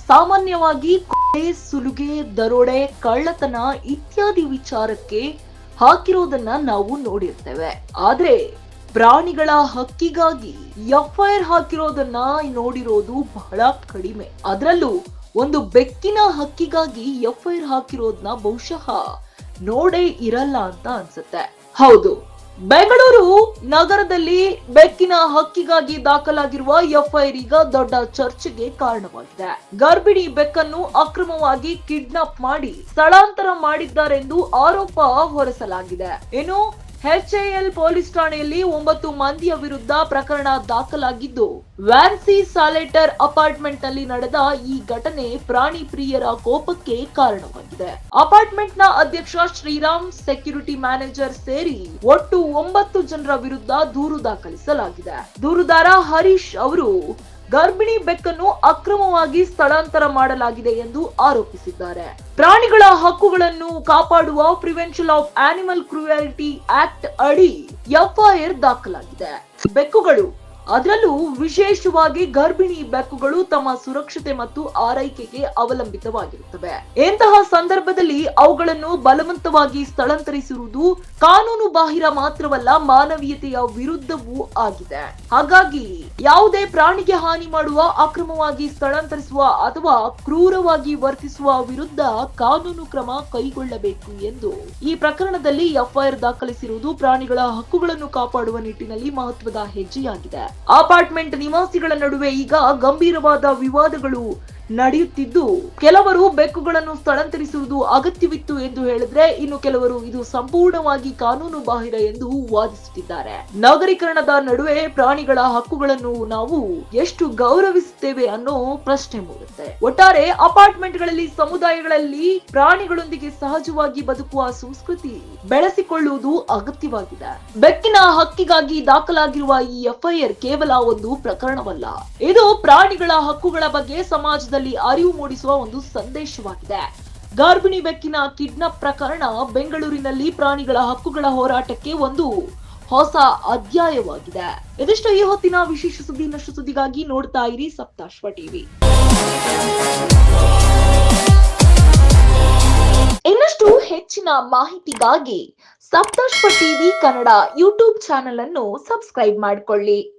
ಸಾಮಾನ್ಯವಾಗಿ ಕೊಲೆ, ಸುಲಿಗೆ, ದರೋಡೆ, ಕಳ್ಳತನ ಇತ್ಯಾದಿ ವಿಚಾರಕ್ಕೆ ಹಾಕಿರೋದನ್ನ ನಾವು ನೋಡಿರ್ತೇವೆ. ಆದ್ರೆ ಪ್ರಾಣಿಗಳ ಹಕ್ಕಿಗಾಗಿ ಎಫ್ಐಆರ್ ಹಾಕಿರೋದನ್ನ ನೋಡಿರೋದು ಬಹಳ ಕಡಿಮೆ. ಅದರಲ್ಲೂ ಒಂದು ಬೆಕ್ಕಿನ ಹಕ್ಕಿಗಾಗಿ ಎಫ್ಐಆರ್ ಹಾಕಿರೋದನ್ನ ಬಹುಶಃ ನೋಡೇ ಇರಲ್ಲ ಅಂತ ಅನ್ಸುತ್ತೆ. ಹೌದು, ಬೆಂಗಳೂರು ನಗರದಲ್ಲಿ ಬೆಕ್ಕಿನ ಹಕ್ಕಿಗಾಗಿ ದಾಖಲಾಗಿರುವ ಎಫ್ಐಆರ್ ಈಗ ದೊಡ್ಡ ಚರ್ಚೆಗೆ ಕಾರಣವಾಗಿದೆ. ಗರ್ಭಿಣಿ ಬೆಕ್ಕನ್ನು ಅಕ್ರಮವಾಗಿ ಕಿಡ್ನಾಪ್ ಮಾಡಿ ಸ್ಥಳಾಂತರ ಮಾಡಿದ್ದಾರೆಂದು ಆರೋಪ ಹೊರಿಸಲಾಗಿದೆ. ಇನ್ನು HAL ಪೊಲೀಸ್ ಠಾಣೆಯಲ್ಲಿ 9 ಮಂದಿಯ ವಿರುದ್ಧ ಪ್ರಕರಣ ದಾಖಲಾಗಿದ್ದು, ವ್ಯಾನ್ಸಿ ಸಾಲೆಟರ್ ಅಪಾರ್ಟ್ಮೆಂಟ್ ನಲ್ಲಿ ನಡೆದ ಈ ಘಟನೆ ಪ್ರಾಣಿ ಪ್ರಿಯರ ಕೋಪಕ್ಕೆ ಕಾರಣವಾಗಿದೆ. ಅಪಾರ್ಟ್ಮೆಂಟ್ ನ ಅಧ್ಯಕ್ಷ ಶ್ರೀರಾಮ್, ಸೆಕ್ಯೂರಿಟಿ ಮ್ಯಾನೇಜರ್ ಸೇರಿ ಒಟ್ಟು 9 ಜನರ ವಿರುದ್ಧ ದೂರು ದಾಖಲಿಸಲಾಗಿದೆ. ದೂರುದಾರ ಹರೀಶ್ ಅವರು ಗರ್ಭಿಣಿ ಬೆಕ್ಕನ್ನು ಅಕ್ರಮವಾಗಿ ಸ್ಥಳಾಂತರ ಮಾಡಲಾಗಿದೆ ಎಂದು ಆರೋಪಿಸಿದ್ದಾರೆ. ಪ್ರಾಣಿಗಳ ಹಕ್ಕುಗಳನ್ನು ಕಾಪಾಡುವ prevention of animal cruelty act ಅಡಿ ಎಫ್ಐಆರ್ ದಾಖಲಾಗಿದೆ. ಬೆಕ್ಕುಗಳು, ಅದರಲ್ಲೂ ವಿಶೇಷವಾಗಿ ಗರ್ಭಿಣಿ ಬೆಕ್ಕುಗಳು ತಮ್ಮ ಸುರಕ್ಷತೆ ಮತ್ತು ಆರೈಕೆಗೆ ಅವಲಂಬಿತವಾಗಿರುತ್ತವೆ. ಇಂತಹ ಸಂದರ್ಭದಲ್ಲಿ ಅವುಗಳನ್ನು ಬಲವಂತವಾಗಿ ಸ್ಥಳಾಂತರಿಸಿರುವುದು ಕಾನೂನು ಬಾಹಿರ ಮಾತ್ರವಲ್ಲ, ಮಾನವೀಯತೆಯ ವಿರುದ್ಧವೂ ಆಗಿದೆ. ಹಾಗಾಗಿ ಯಾವುದೇ ಪ್ರಾಣಿಗೆ ಹಾನಿ ಮಾಡುವ, ಅಕ್ರಮವಾಗಿ ಸ್ಥಳಾಂತರಿಸುವ ಅಥವಾ ಕ್ರೂರವಾಗಿ ವರ್ತಿಸುವ ವಿರುದ್ಧ ಕಾನೂನು ಕ್ರಮ ಕೈಗೊಳ್ಳಬೇಕು ಎಂದು ಈ ಪ್ರಕರಣದಲ್ಲಿ ಎಫ್ಐಆರ್ ದಾಖಲಿಸಿರುವುದು ಪ್ರಾಣಿಗಳ ಹಕ್ಕುಗಳನ್ನು ಕಾಪಾಡುವ ನಿಟ್ಟಿನಲ್ಲಿ ಮಹತ್ವದ ಹೆಜ್ಜೆಯಾಗಿದೆ. ಅಪಾರ್ಟ್ಮೆಂಟ್ ನಿವಾಸಿಗಳ ನಡುವೆ ಈಗ ಗಂಭೀರವಾದ ವಿವಾದಗಳು ನಡೆಯುತ್ತಿದ್ದು, ಕೆಲವರು ಬೆಕ್ಕುಗಳನ್ನು ಸ್ಥಳಾಂತರಿಸುವುದು ಅಗತ್ಯವಿತ್ತು ಎಂದು ಹೇಳಿದ್ರೆ, ಇನ್ನು ಕೆಲವರು ಇದು ಸಂಪೂರ್ಣವಾಗಿ ಕಾನೂನು ಬಾಹಿರ ಎಂದು ವಾದಿಸುತ್ತಿದ್ದಾರೆ. ನಗರೀಕರಣದ ನಡುವೆ ಪ್ರಾಣಿಗಳ ಹಕ್ಕುಗಳನ್ನು ನಾವು ಎಷ್ಟು ಗೌರವಿಸುತ್ತೇವೆ ಅನ್ನೋ ಪ್ರಶ್ನೆ ಮೂಡುತ್ತೆ. ಒಟ್ಟಾರೆ ಅಪಾರ್ಟ್ಮೆಂಟ್ಗಳಲ್ಲಿ, ಸಮುದಾಯಗಳಲ್ಲಿ ಪ್ರಾಣಿಗಳೊಂದಿಗೆ ಸಹಜವಾಗಿ ಬದುಕುವ ಸಂಸ್ಕೃತಿ ಬೆಳೆಸಿಕೊಳ್ಳುವುದು ಅಗತ್ಯವಾಗಿದೆ. ಬೆಕ್ಕಿನ ಹಕ್ಕಿಗಾಗಿ ದಾಖಲಾಗಿರುವ ಈ ಎಫ್ಐಆರ್ ಕೇವಲ ಒಂದು ಪ್ರಕರಣವಲ್ಲ, ಇದು ಪ್ರಾಣಿಗಳ ಹಕ್ಕುಗಳ ಬಗ್ಗೆ ಸಮಾಜದಲ್ಲಿ ಅರಿವು ಮೂಡಿಸುವ ಒಂದು ಸಂದೇಶವಾಗಿದೆ. ಗರ್ಭಿಣಿ ಬೆಕ್ಕಿನ ಕಿಡ್ನಾಪ್ ಪ್ರಕರಣ ಬೆಂಗಳೂರಿನಲ್ಲಿ ಪ್ರಾಣಿಗಳ ಹಕ್ಕುಗಳ ಹೋರಾಟಕ್ಕೆ ಒಂದು ಹೊಸ ಅಧ್ಯಾಯವಾಗಿದೆ. ಇದಿಷ್ಟು ಈ ಹೊತ್ತಿನ ವಿಶೇಷ ಸುದ್ದಿ. ಇನ್ನಷ್ಟು ಸುದ್ದಿಗಾಗಿ ನೋಡ್ತಾ ಇರಿ ಸಪ್ತಾಶ್ವ ಟಿವಿ. ಇನ್ನಷ್ಟು ಹೆಚ್ಚಿನ ಮಾಹಿತಿಗಾಗಿ Saptashwa TV Kannada YouTube channel ಅನ್ನು ಸಬ್ಸ್ಕ್ರೈಬ್ ಮಾಡಿಕೊಳ್ಳಿ.